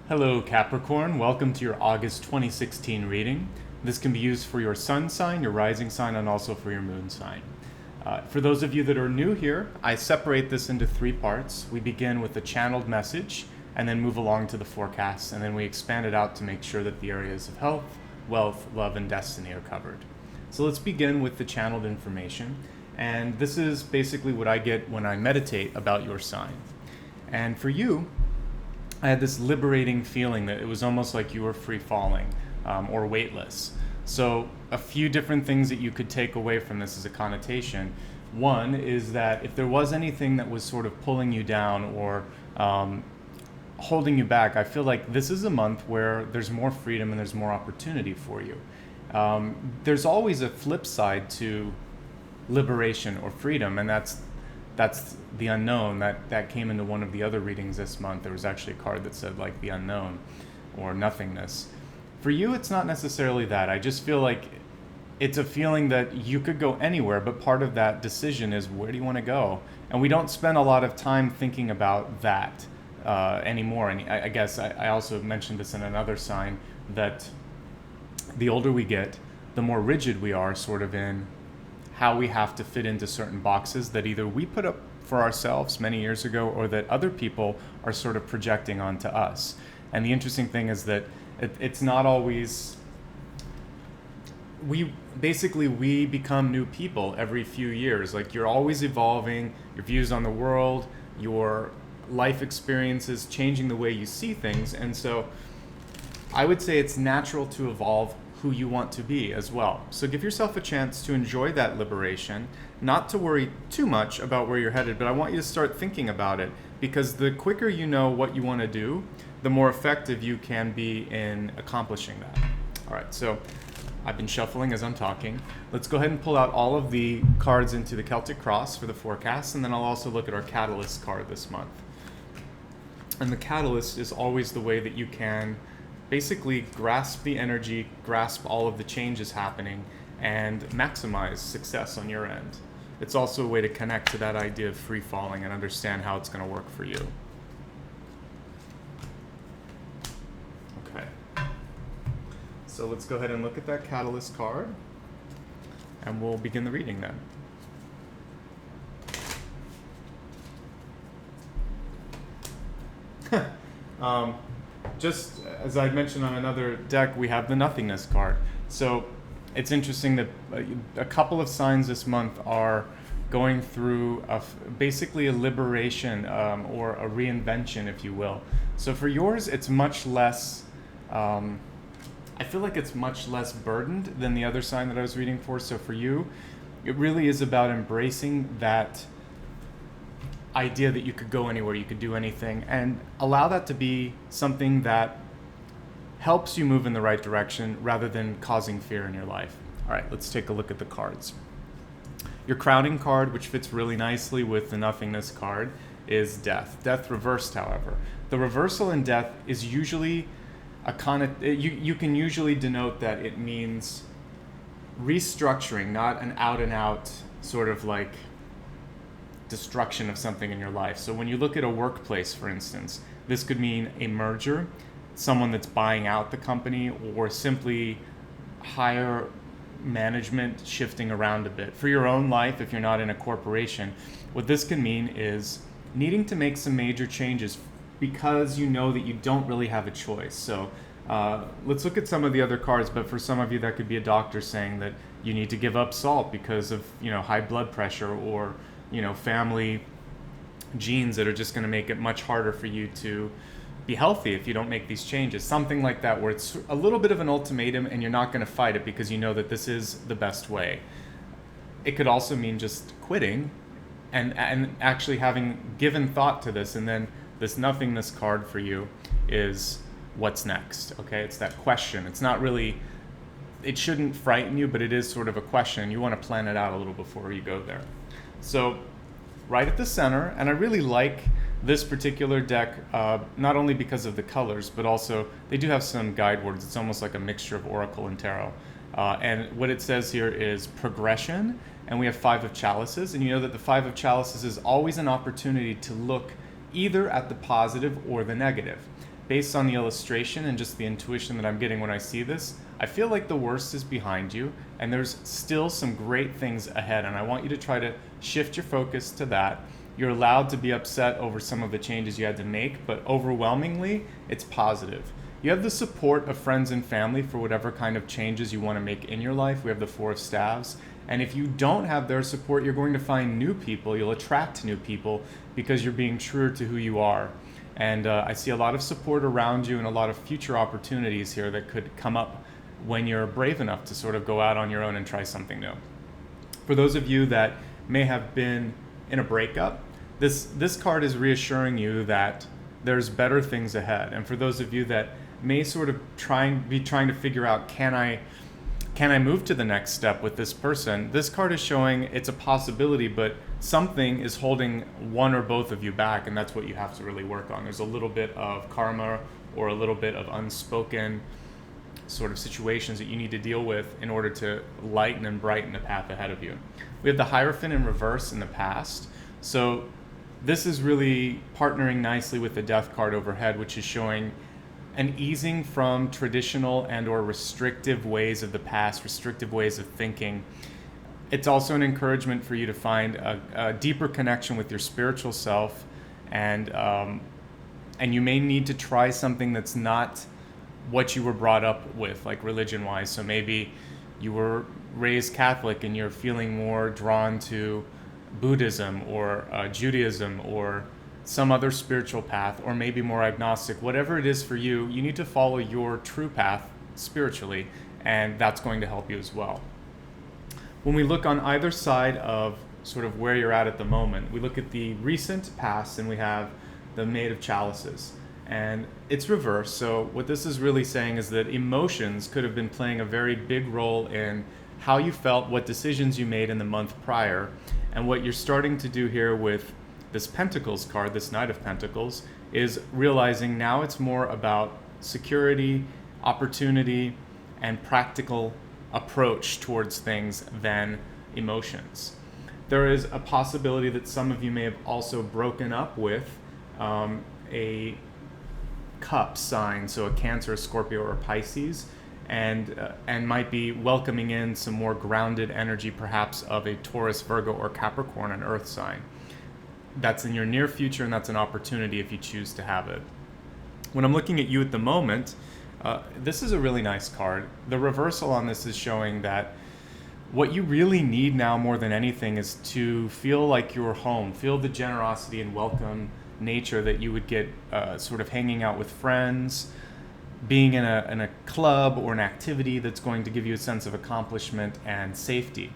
Hello Capricorn, welcome to your August 2016 reading. This can be used for your sun sign, your rising sign, and also for your moon sign. For those of you that are new here, I separate this into three parts. We begin with a channeled message and then move along to the forecast, and then we expand it out to make sure that the areas of health, wealth, love, and destiny are covered. So let's begin with the channeled information, and this is basically what I get when I meditate about your sign. And for you, I had this liberating feeling that it was almost like you were free falling or weightless. So a few different things that you could take away from this as a connotation. One is that if there was anything that was sort of pulling you down or holding you back, I feel like this is a month where there's more freedom and there's more opportunity for you. There's always a flip side to liberation or freedom, and that's the unknown. That came into one of the other readings this month. There was actually a card that said like the unknown or nothingness. For you, it's not necessarily that. I just feel like it's a feeling that you could go anywhere, but part of that decision is where do you want to go? And we don't spend a lot of time thinking about that anymore. And I guess I also mentioned this in another sign, that the older we get, the more rigid we are sort of in how we have to fit into certain boxes that either we put up for ourselves many years ago or that other people are sort of projecting onto us. And the interesting thing is that it's not always, we become new people every few years. Like, you're always evolving, your views on the world, your life experiences, changing the way you see things. And so I would say it's natural to evolve who you want to be as well. So give yourself a chance to enjoy that liberation, not to worry too much about where you're headed, but I want you to start thinking about it, because the quicker you know what you want to do, the more effective you can be in accomplishing that. All right, so I've been shuffling as I'm talking. Let's go ahead and pull out all of the cards into the Celtic cross for the forecast, and then I'll also look at our catalyst card this month. And the catalyst is always the way that you can basically grasp the energy, grasp all of the changes happening, and maximize success on your end. It's also a way to connect to that idea of free falling and understand how it's going to work for you. Okay. So let's go ahead and look at that catalyst card, and we'll begin the reading then. Just as I mentioned on another deck, we have the nothingness card. So it's interesting that a couple of signs this month are going through basically a liberation or a reinvention, if you will. So for yours, it's much less, I feel like it's much less burdened than the other sign that I was reading for. So for you, it really is about embracing that idea that you could go anywhere, you could do anything, and allow that to be something that helps you move in the right direction rather than causing fear in your life. All right, let's take a look at the cards. Your crowning card, which fits really nicely with the nothingness card, is death. Death reversed, however. The reversal in death is usually you can usually denote that it means restructuring, not an out and out sort of like destruction of something in your life. So when you look at a workplace, for instance, this could mean a merger, someone that's buying out the company, or simply higher management shifting around a bit. For your own life, if you're not in a corporation, what this can mean is needing to make some major changes because you know that you don't really have a choice. So let's look at some of the other cards, but for some of you that could be a doctor saying that you need to give up salt because of high blood pressure, or family genes that are just going to make it much harder for you to be healthy if you don't make these changes. Something like that, where it's a little bit of an ultimatum and you're not going to fight it because you know that this is the best way. It could also mean just quitting and actually having given thought to this, and then this nothingness card for you is what's next. Okay, it's that question. It's not really, it shouldn't frighten you, but it is sort of a question. You want to plan it out a little before you go there. So right at the center, and I really like this particular deck, not only because of the colors, but also they do have some guide words. It's almost like a mixture of Oracle and Tarot. And what it says here is progression, and we have 5 of chalices. And you know that the 5 of chalices is always an opportunity to look either at the positive or the negative. based on the illustration and just the intuition that I'm getting when I see this, I feel like the worst is behind you and there's still some great things ahead. And I want you to try to shift your focus to that. You're allowed to be upset over some of the changes you had to make, but overwhelmingly, it's positive. You have the support of friends and family for whatever kind of changes you want to make in your life. We have the Four of Staves. And if you don't have their support, you're going to find new people. You'll attract new people because you're being truer to who you are. And I see a lot of support around you and a lot of future opportunities here that could come up when you're brave enough to sort of go out on your own and try something new. For those of you that may have been in a breakup, this card is reassuring you that there's better things ahead. And for those of you that may sort of be trying to figure out, can I move to the next step with this person? This card is showing it's a possibility, but something is holding one or both of you back, and that's what you have to really work on. There's a little bit of karma or a little bit of unspoken sort of situations that you need to deal with in order to lighten and brighten the path ahead of you. We have the Hierophant in reverse in the past. So this is really partnering nicely with the Death card overhead, which is showing an easing from traditional and or restrictive ways of the past, restrictive ways of thinking. It's also an encouragement for you to find a deeper connection with your spiritual self, and you may need to try something that's not what you were brought up with, like religion-wise. So maybe you were raised Catholic and you're feeling more drawn to Buddhism or Judaism or some other spiritual path, or maybe more agnostic. Whatever it is for you, you need to follow your true path spiritually, and that's going to help you as well. When we look on either side of sort of where you're at the moment, we look at the recent past and we have the Maid of Chalices, and it's reversed. So what this is really saying is that emotions could have been playing a very big role in how you felt, what decisions you made in the month prior, and what you're starting to do here with this Pentacles card, this Knight of Pentacles, is realizing now it's more about security, opportunity, and practical approach towards things than emotions. There is a possibility that some of you may have also broken up with a cup sign, so a Cancer, a Scorpio, or a Pisces, and might be welcoming in some more grounded energy, perhaps of a Taurus, Virgo, or Capricorn, an earth sign. That's in your near future, and that's an opportunity if you choose to have it. When I'm looking at you at the moment, this is a really nice card. The reversal on this is showing that what you really need now more than anything is to feel like you're home, feel the generosity and welcome nature that you would get sort of hanging out with friends, being in a club or an activity that's going to give you a sense of accomplishment and safety.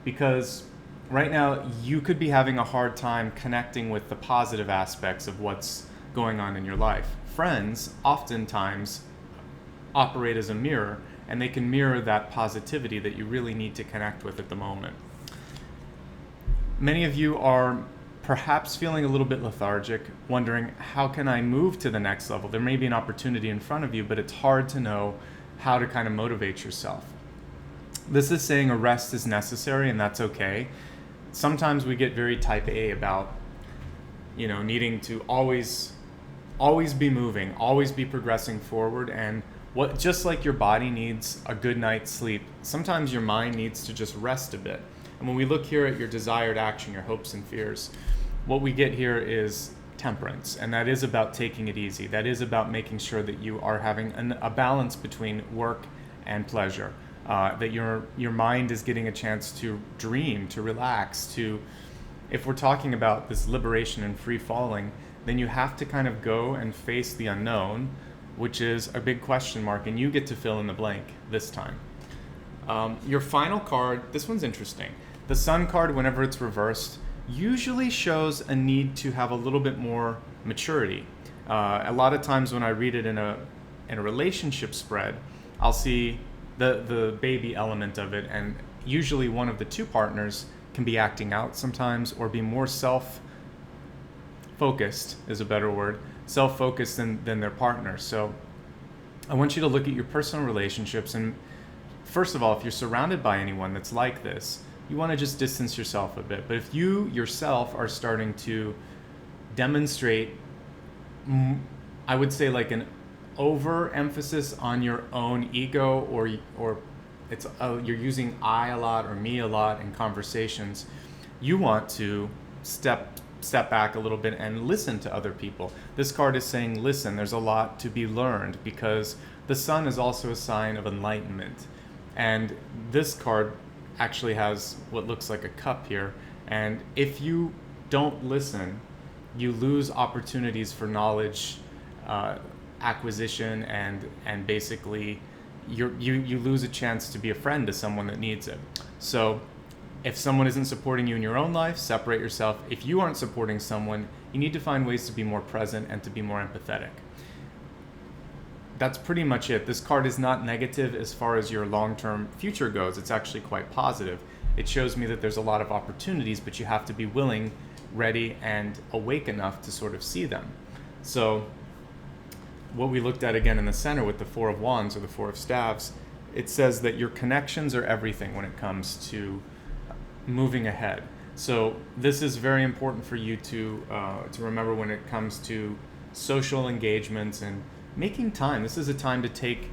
Because right now, you could be having a hard time connecting with the positive aspects of what's going on in your life. Friends oftentimes operate as a mirror, and they can mirror that positivity that you really need to connect with at the moment. Many of you are perhaps feeling a little bit lethargic, wondering, how can I move to the next level? There may be an opportunity in front of you, but it's hard to know how to kind of motivate yourself. This is saying a rest is necessary, and that's okay. Sometimes we get very type A about, needing to always be moving, always be progressing forward. And just like your body needs a good night's sleep, sometimes your mind needs to just rest a bit. And when we look here at your desired action, your hopes and fears, what we get here is temperance. And that is about taking it easy. That is about making sure that you are having a balance between work and pleasure. That your mind is getting a chance to dream, to relax, if we're talking about this liberation and free falling, then you have to kind of go and face the unknown, which is a big question mark, and you get to fill in the blank this time. Your final card, this one's interesting. The Sun card, whenever it's reversed, usually shows a need to have a little bit more maturity. A lot of times when I read it in a relationship spread, I'll see the baby element of it, and usually one of the two partners can be acting out sometimes or be more self-focused is a better word, self-focused than their partner. So I want you to look at your personal relationships, and first of all, if you're surrounded by anyone that's like this, you want to just distance yourself a bit. But if you yourself are starting to demonstrate I would say like an overemphasis on your own ego, or it's you're using I a lot or me a lot in conversations. You want to step back a little bit and listen to other people. This card is saying, listen, there's a lot to be learned, because the sun is also a sign of enlightenment. And this card actually has what looks like a cup here. And if you don't listen, you lose opportunities for knowledge acquisition, and basically you lose a chance to be a friend to someone that needs it. So if someone isn't supporting you in your own life, separate yourself. If you aren't supporting someone, you need to find ways to be more present and to be more empathetic. That's pretty much it. This card is not negative as far as your long-term future goes. It's actually quite positive. It shows me that there's a lot of opportunities, but you have to be willing, ready, and awake enough to sort of see them. So what we looked at again in the center with the Four of Wands or the Four of Staves, it says that your connections are everything when it comes to moving ahead. So this is very important for you to remember when it comes to social engagements and making time. This is a time to take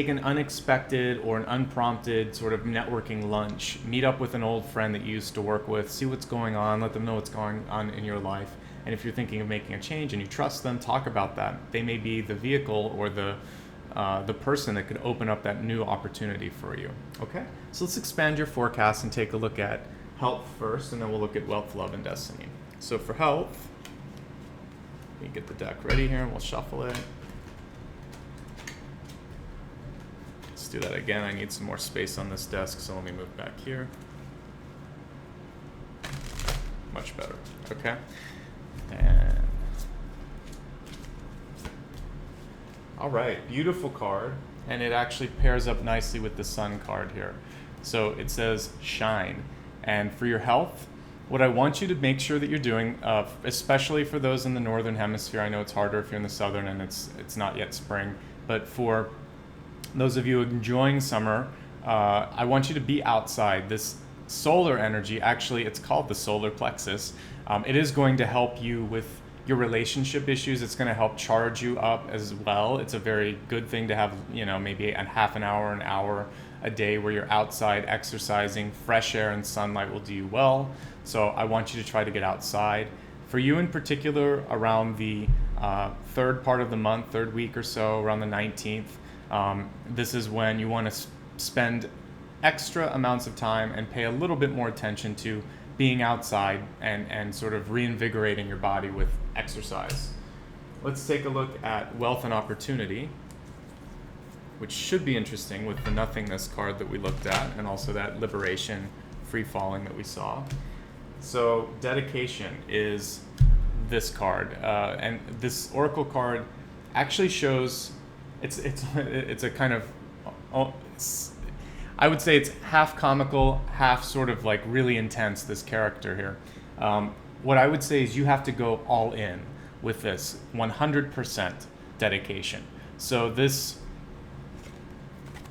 an unexpected or an unprompted sort of networking lunch. Meet up with an old friend that you used to work with, see what's going on, let them know what's going on in your life. And if you're thinking of making a change and you trust them, talk about that. They may be the vehicle or the person that could open up that new opportunity for you. Okay, so let's expand your forecast and take a look at health first, and then we'll look at wealth, love, and destiny. So for health, let me get the deck ready here and we'll shuffle it. Let's do that again. I need some more space on this desk, so let me move back here. Much better. Okay. And all right, beautiful card, and it actually pairs up nicely with the sun card here. So it says shine. And for your health, what I want you to make sure that you're doing, especially for those in the northern hemisphere, I know it's harder if you're in the southern and it's not yet spring, but for those of you enjoying summer, I want you to be outside. This solar energy, actually, it's called the solar plexus. It is going to help you with your relationship issues. It's going to help charge you up as well. It's a very good thing to have, maybe a half an hour a day where you're outside exercising. Fresh air and sunlight will do you well. So I want you to try to get outside. For you in particular, around the third part of the month, third week or so, around the 19th, this is when you want to spend extra amounts of time and pay a little bit more attention to being outside and sort of reinvigorating your body with exercise. Let's take a look at wealth and opportunity, which should be interesting with the nothingness card that we looked at, and also that liberation, free falling that we saw. So dedication is this card, and this oracle card actually shows it's a kind of I would say it's half comical, half sort of like really intense, this character here. What I would say is you have to go all in with this, 100% dedication. So this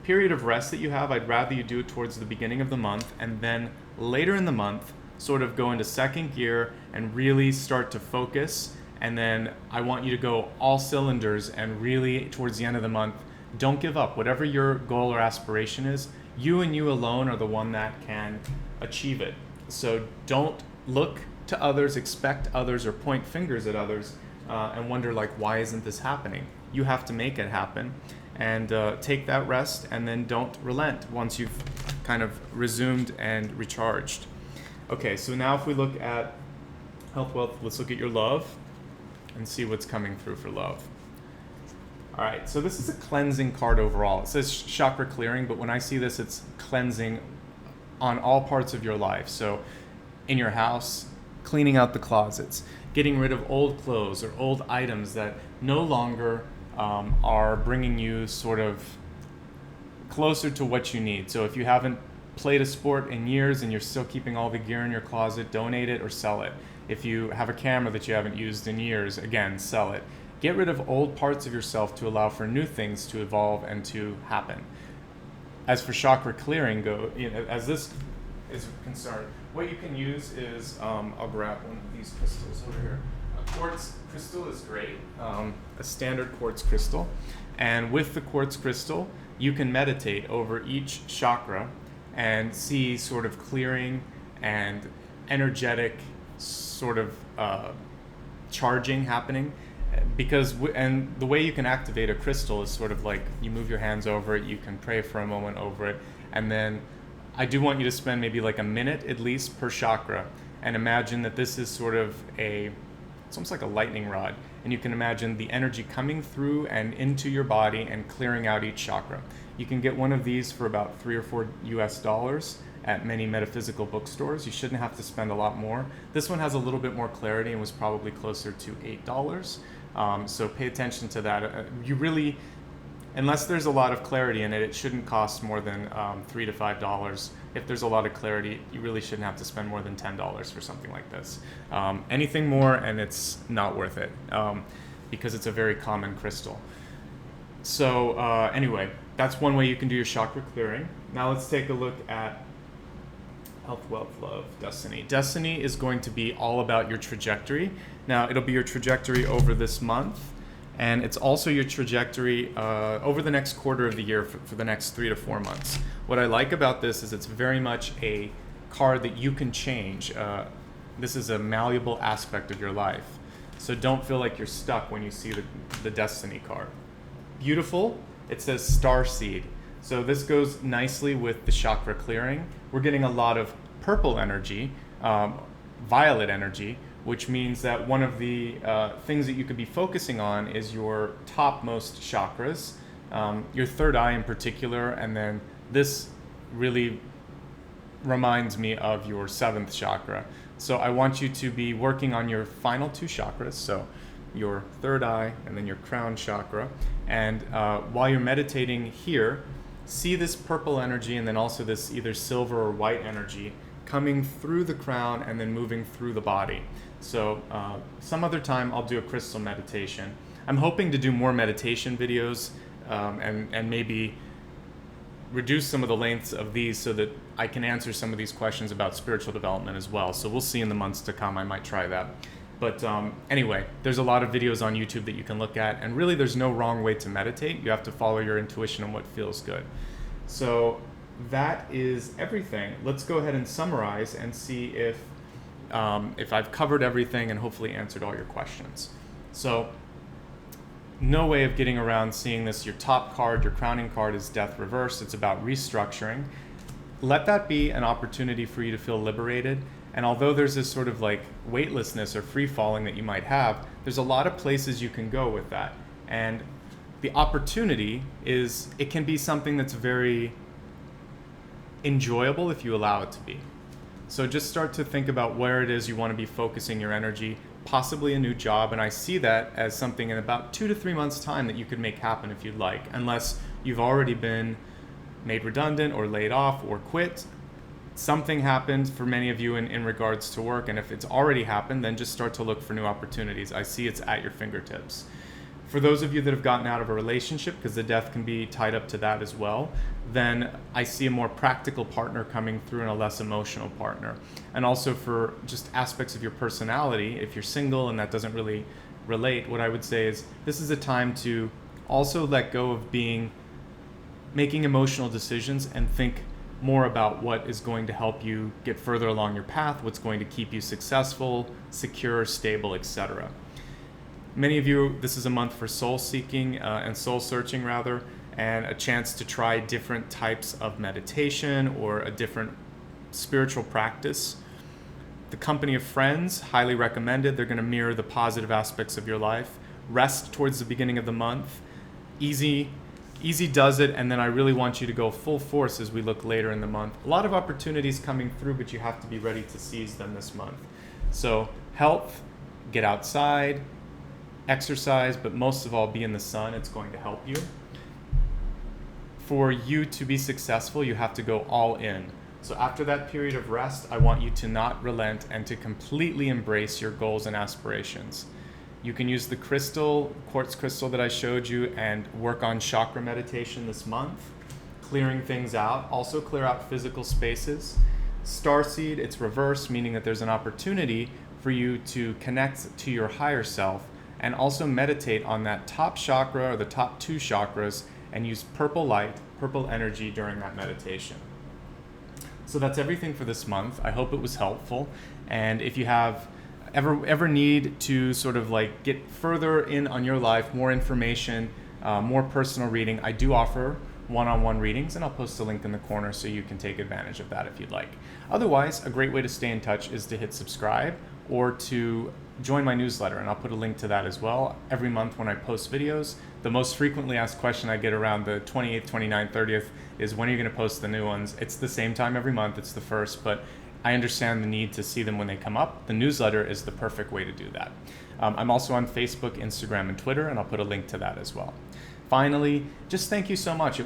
period of rest that you have, I'd rather you do it towards the beginning of the month, and then later in the month, sort of go into second gear and really start to focus. And then I want you to go all cylinders, and really towards the end of the month, don't give up. Whatever your goal or aspiration is, you and you alone are the one that can achieve it. So don't look to others, expect others, or point fingers at others and wonder like, why isn't this happening? You have to make it happen, and take that rest, and then don't relent once you've kind of resumed and recharged. Okay, so now if we look at health, wealth, let's look at your love and see what's coming through for love. All right, so this is a cleansing card overall. It says chakra clearing, but when I see this, it's cleansing on all parts of your life. So in your house, cleaning out the closets, getting rid of old clothes or old items that no longer are bringing you sort of closer to what you need. So if you haven't played a sport in years and you're still keeping all the gear in your closet, donate it or sell it. If you have a camera that you haven't used in years, again, sell it. Get rid of old parts of yourself to allow for new things to evolve and to happen. As for chakra clearing, as this is concerned, what you can use is, I'll grab one of these crystals over here. quartz crystal is great, a standard quartz crystal. And with the quartz crystal, you can meditate over each chakra and see sort of clearing and energetic sort of charging happening. And the way you can activate a crystal is sort of like you move your hands over it, you can pray for a moment over it, and then I do want you to spend maybe like a minute at least per chakra and imagine that this is sort of it's almost like a lightning rod, and you can imagine the energy coming through and into your body and clearing out each chakra. You can get one of these for about $3 or $4 US at many metaphysical bookstores. You shouldn't have to spend a lot more. This one has a little bit more clarity and was probably closer to $8. So pay attention to that. You really, unless there's a lot of clarity in it, it shouldn't cost more than $3 to $5. If there's a lot of clarity, you really shouldn't have to spend more than $10 for something like this. Anything more and it's not worth it because it's a very common crystal. So anyway, that's one way you can do your chakra clearing. Now let's take a look at health, wealth, love, destiny. Destiny is going to be all about your trajectory. Now it'll be your trajectory over this month, and it's also your trajectory over the next quarter of the year for the next 3 to 4 months. What I like about this is it's very much a card that you can change. This is a malleable aspect of your life. So don't feel like you're stuck when you see the destiny card. Beautiful, it says star seed. So this goes nicely with the chakra clearing. We're getting a lot of purple energy, violet energy, which means that one of the things that you could be focusing on is your topmost chakras, your third eye in particular, and then this really reminds me of your seventh chakra. So I want you to be working on your final two chakras, so your third eye and then your crown chakra. And while you're meditating here, see this purple energy and then also this either silver or white energy coming through the crown and then moving through the body. So some other time I'll do a crystal meditation. I'm hoping to do more meditation videos and maybe reduce some of the lengths of these so that I can answer some of these questions about spiritual development as well. So we'll see in the months to come. I might try that. But anyway, there's a lot of videos on YouTube that you can look at, and really there's no wrong way to meditate. You have to follow your intuition and what feels good. So that is everything. Let's go ahead and summarize and see if I've covered everything and hopefully answered all your questions. So no way of getting around seeing this. Your top card, your crowning card, is Death Reversed. It's about restructuring. Let that be an opportunity for you to feel liberated. And although there's this sort of like weightlessness or free falling that you might have, there's a lot of places you can go with that. And the opportunity is, it can be something that's very enjoyable if you allow it to be. So just start to think about where it is you want to be focusing your energy, possibly a new job. And I see that as something in about 2 to 3 months' time that you could make happen if you'd like, unless you've already been made redundant or laid off or quit. Something happened for many of you in regards to work, and if it's already happened, then just start to look for new opportunities. I see it's at your fingertips. For those of you that have gotten out of a relationship, because the death can be tied up to that as well, then I see a more practical partner coming through and a less emotional partner. And also for just aspects of your personality, if you're single and that doesn't really relate, what I would say is this is a time to also let go of making emotional decisions and think more about what is going to help you get further along your path, what's going to keep you successful, secure, stable, etc. Many of you, this is a month for soul seeking and soul searching rather, and a chance to try different types of meditation or a different spiritual practice. The company of friends, highly recommended. They're going to mirror the positive aspects of your life. Rest towards the beginning of the month. Easy does it, and then I really want you to go full force as we look later in the month. A lot of opportunities coming through, but you have to be ready to seize them this month. So health, get outside, exercise, but most of all, be in the sun. It's going to help you. For you to be successful, you have to go all in. So after that period of rest, I want you to not relent and to completely embrace your goals and aspirations. You can use the quartz crystal that I showed you and work on chakra meditation this month, clearing things out. Also clear out physical spaces. Starseed, it's reversed, meaning that there's an opportunity for you to connect to your higher self and also meditate on that top chakra or the top 2 chakras and use purple light, purple energy during that meditation. So that's everything for this month. I hope it was helpful. And if you have ever need to sort of like get further in on your life, more information, more personal reading, I do offer one-on-one readings, and I'll post a link in the corner so you can take advantage of that if you'd like. Otherwise, a great way to stay in touch is to hit subscribe or to join my newsletter, and I'll put a link to that as well. Every month when I post videos, the most frequently asked question I get around the 28th, 29th, 30th is, when are you going to post the new ones? It's the same time every month, it's the first, but I understand the need to see them when they come up. The newsletter is the perfect way to do that. I'm also on Facebook, Instagram, and Twitter, and I'll put a link to that as well. Finally, just thank you so much.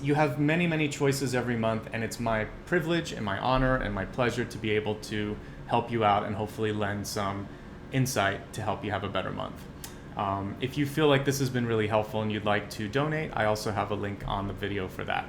You have many, many choices every month, and it's my privilege and my honor and my pleasure to be able to help you out and hopefully lend some insight to help you have a better month. If you feel like this has been really helpful and you'd like to donate, I also have a link on the video for that.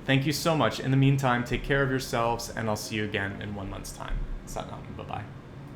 Thank you so much. In the meantime, take care of yourselves, and I'll see you again in 1 month's time. Satnam. Bye-bye.